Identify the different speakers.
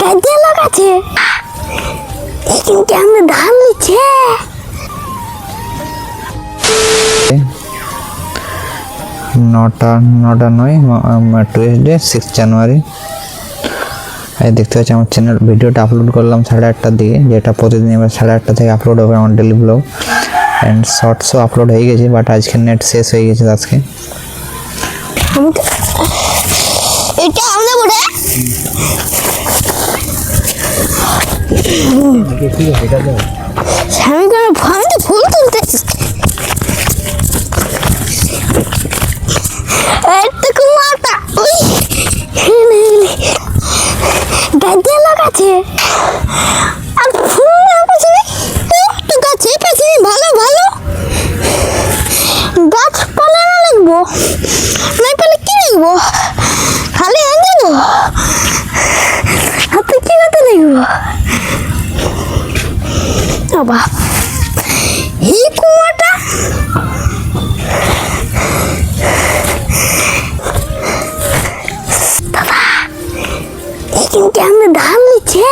Speaker 1: গাছে লাগাচ্ছে কিন্তু আমরা ধান নিচ্ছে।
Speaker 2: নটা নয় টুয়েসডে 6 জানুয়ারি। এই দেখতে পাচ্ছি আমার চ্যানেল ভিডিওটা আপলোড করলাম 8:30টার দিকে, যেটা প্রতিদিন এবার 8:30 থেকে আপলোড হবে আমার ডেলি ব্লগ। অ্যান্ড শর্টসও আপলোড হয়ে গেছে, বাট আজকে নেট শেষ হয়ে গেছে আজকে।
Speaker 1: এটা আমরা বলে আমি তো ফুল তুলতেছি। গাছে লাগাচ্ছে আর ফুল গাছে পেছনে ভালো ভালো গাছপালা না লাগবো, না পেলে কি লাগবো? খালি হয়ে যাবো, হাতে কি করতে লাগবো? বাবা এই কুয়াটা দাদা, এই কিন্তু আমরা ধান নিচ্ছে।